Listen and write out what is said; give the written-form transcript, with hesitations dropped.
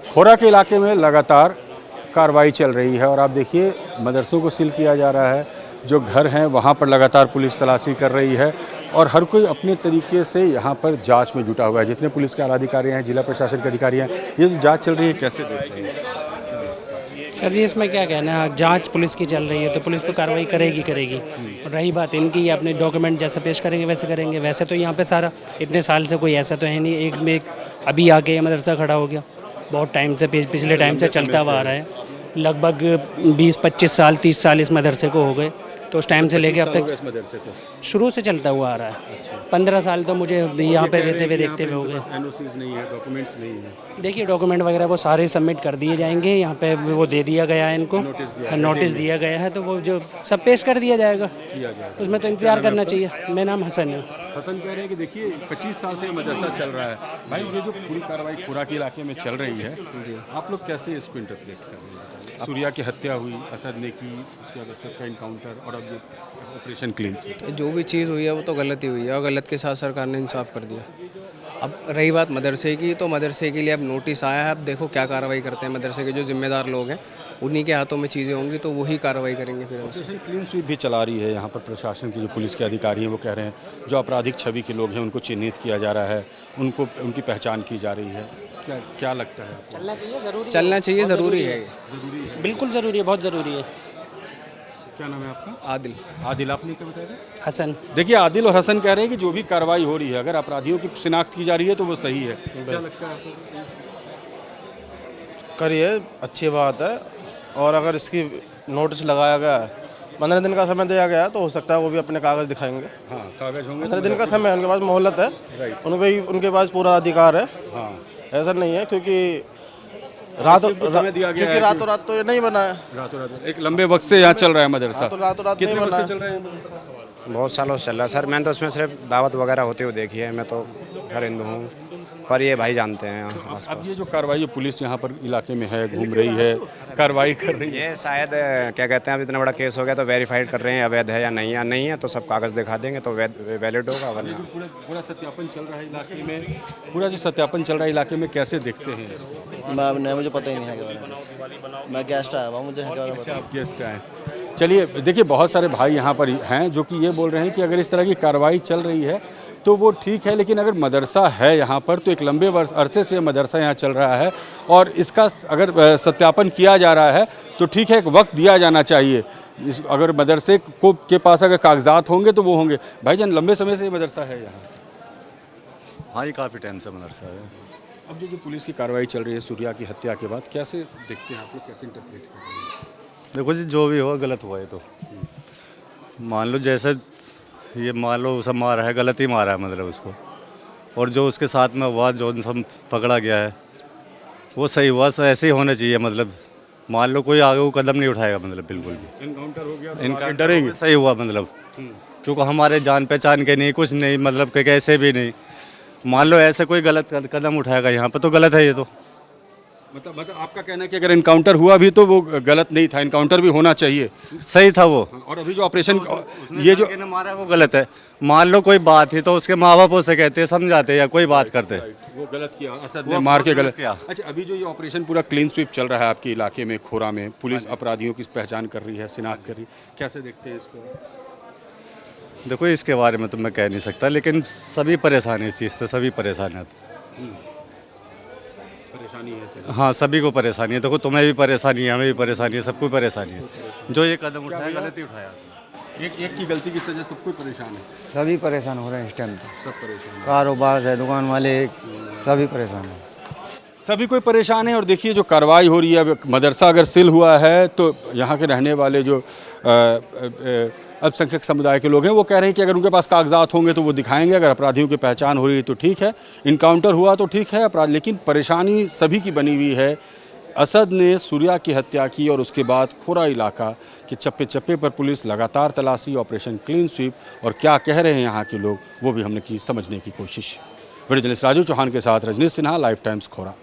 खोरा के इलाके में लगातार कार्रवाई चल रही है और आप देखिए मदरसों को सील किया जा रहा है। जो घर हैं वहाँ पर लगातार पुलिस तलाशी कर रही है और हर कोई अपने तरीके से यहाँ पर जांच में जुटा हुआ है। जितने पुलिस के आला अधिकारी हैं, जिला प्रशासन के अधिकारी हैं, ये जो जांच चल रही है कैसे देख रहे हैं? सर जी, इसमें क्या कहना है, जांच पुलिस की चल रही है तो पुलिस तो कार्रवाई करेगी। और रही बात इनकी, ये अपने डॉक्यूमेंट जैसे पेश करेंगे वैसे करेंगे। वैसे तो यहाँ पे सारा इतने साल से कोई ऐसा तो है नहीं एक में अभी आके ये मदरसा खड़ा हो गया। बहुत टाइम से पिछले टाइम से चलता हुआ आ रहा है। लगभग 20-25 साल 30 साल इस मदरसे को हो गए। तो उस टाइम से लेके अब तक शुरू से चलता हुआ आ रहा है। 15 साल तो मुझे यहाँ पे रहते हुए देखते हुए हो गए। एनओसीज नहीं है, डॉक्यूमेंट्स नहीं है। देखिए डॉक्यूमेंट वगैरह वो सारे सबमिट कर दिए जाएंगे। यहाँ पे वो दे दिया गया है इनको, नोटिस दिया गया है, तो वो जो सब पेश कर दिया जाएगा। उसमें तो इंतज़ार करना चाहिए। मेरा नाम हसन है। हसन कह रहे हैं कि देखिए 25 साल से मदरसा चल रहा है। भाई ये जो पूरी कार्रवाई खोरा के इलाके में चल रही है, आप लोग कैसे इसको इंटरप्रेट कर रहे हैं? सूर्या की हत्या हुई, असद ने की, उसके बाद असद का इनकाउंटर और अब ये ऑपरेशन क्लीन। जो भी चीज़ हुई है वो तो गलत ही हुई है और गलत के साथ सरकार ने इंसाफ कर दिया। अब रही बात मदरसे की, तो मदरसे के लिए अब नोटिस आया है। अब देखो क्या कार्रवाई करते हैं मदरसे के जो जिम्मेदार लोग हैं, उन्हीं के हाथों में चीज़ें होंगी तो वही कार्रवाई करेंगे। फिर ऑपरेशन क्लीन स्वीप भी चला रही है यहाँ पर प्रशासन की जो पुलिस के अधिकारी हैं वो कह रहे हैं जो आपराधिक छवि के लोग हैं उनको चिन्हित किया जा रहा है, उनको उनकी पहचान की जा रही है। क्या लगता है? चलना चाहिए, ज़रूरी चलना चाहिए, ज़रूरी है। बिल्कुल ज़रूरी है, बहुत ज़रूरी है। क्या नाम है आपका? आदिल। आदिल, आपने क्या बताया? हसन। देखिए आदिल और हसन कह रहे हैं कि जो भी कार्रवाई हो रही है, अगर अपराधियों की शिनाख्त की जा रही है तो वो सही है। क्या लगता है आपको? करिए, अच्छी बात है। और अगर इसकी नोटिस लगाया गया है, 15 दिन का समय दिया गया है, तो हो सकता है वो भी अपने कागज़ दिखाएंगे। हाँ, कागज होंगे। 15 दिन का समय, उनके पास मोहलत है, उनके पास पूरा अधिकार है। हाँ, ऐसा नहीं है क्योंकि रातों रात तो ये नहीं बना है। रातों रात एक लंबे वक्त से यहाँ चल रहा है मदरसा। रातों रात नहीं बना है। चल रहा है? बहुत सालों से चल रहा है सर। मैंने तो उसमें सिर्फ दावत वगैरह होते हुए देखी है। मैं तो घर हिंदू हूँ, पर ये भाई जानते हैं आसपास। अब ये जो कार्रवाई पुलिस यहाँ पर इलाके में है, घूम रही है, कार्रवाई कर रही है, ये शायद क्या कहते हैं, अब इतना बड़ा केस हो गया तो वेरीफाइड कर रहे हैं अवैध है या नहीं है, तो सब कागज़ दिखा देंगे तो वैलिड होगा। वरना पूरा सत्यापन चल रहा है इलाके में। पूरा जो सत्यापन चल रहा है इलाके में कैसे देखते हैं? नहीं, मुझे पता ही नहीं है। मैं गेस्ट आया हुआ, मुझे आप गेस्ट आए। चलिए देखिए बहुत सारे भाई यहाँ पर हैं जो कि ये बोल रहे हैं कि अगर इस तरह की कार्रवाई चल रही है तो वो ठीक है, लेकिन अगर मदरसा है यहाँ पर तो एक लंबे अरसे से मदरसा यहाँ चल रहा है और इसका अगर सत्यापन किया जा रहा है तो ठीक है, एक वक्त दिया जाना चाहिए। अगर मदरसे के पास अगर कागजात होंगे तो वो होंगे। भाईजान लंबे समय से ये मदरसा है यहाँ? हाँ, ये काफ़ी टाइम से मदरसा है। अब जो पुलिस की कार्रवाई चल रही है सूर्या की हत्या के बाद, कैसे देखते हैं आप लोग, कैसे इंटरप्रेट कर रहे हैं? देखो जी, जो भी हो गलत हुआ है तो मान लो, जैसे ये मान लो सब मारा है, गलत ही मारा है मतलब उसको, और जो उसके साथ में हुआ, जो सब पकड़ा गया है वो सही हुआ। ऐसे ही होना चाहिए। मतलब मान लो कोई आगे वो कदम नहीं उठाएगा, मतलब बिल्कुल भी। इनकाउंटर हो गया, इनका डरेंगे। सही हुआ मतलब, क्योंकि हमारे जान पहचान के नहीं, कुछ नहीं, मतलब कि कैसे भी नहीं। मान लो ऐसे कोई गलत कदम उठाएगा यहाँ पर तो गलत है ये तो। मतलब आपका कहना है कि अगर इनकाउंटर हुआ भी तो वो गलत नहीं था, इनकाउंटर भी होना चाहिए। सही था वो। और अभी जो ऑपरेशन ये जो मारा वो गलत है। मान लो कोई बात थी तो उसके माँ बाप उसे कहते, समझाते या कोई बात करते, वो गलत किया, असद ने मार के गलत किया। अच्छा, अभी जो ये ऑपरेशन पूरा क्लीन स्वीप चल रहा है आपके इलाके में, खोरा में, पुलिस अपराधियों की पहचान कर रही है, शिनाख्त कर रही है, कैसे देखते हैं इसको? देखो इसके बारे में तो मैं कह नहीं सकता, लेकिन सभी परेशान है इस चीज़ से, सभी परेशान है। परेशानी है? हाँ, सभी को परेशानी है। देखो तुम्हें भी परेशानी है, हमें भी परेशानी है, सबको परेशानी है। जो ये कदम उठाया गलत ही उठाया। एक की गलती की वजह सबको परेशान है। सभी परेशान हो रहे हैं इस टाइम तो। सब परेशान, कारोबार से दुकान वाले सभी परेशान हैं। सभी कोई परेशान है। और देखिए जो कार्रवाई हो रही है, मदरसा अगर सील हुआ है तो यहाँ के रहने वाले जो अल्पसंख्यक समुदाय के लोग हैं वो कह रहे हैं कि अगर उनके पास कागजात होंगे तो वो दिखाएंगे। अगर अपराधियों की पहचान हो रही है तो ठीक है, इनकाउंटर हुआ तो ठीक है अपराध, लेकिन परेशानी सभी की बनी हुई है। असद ने सूर्या की हत्या की और उसके बाद खोरा इलाका के चप्पे चप्पे पर पुलिस लगातार तलाशी, ऑपरेशन क्लीन स्वीप, और क्या कह रहे हैं यहाँ के लोग वो भी हमने की समझने की कोशिश। वीडियो जर्नलिस्ट राजू चौहान के साथ रजनीश सिन्हा, लाइफ टाइम्स खोरा।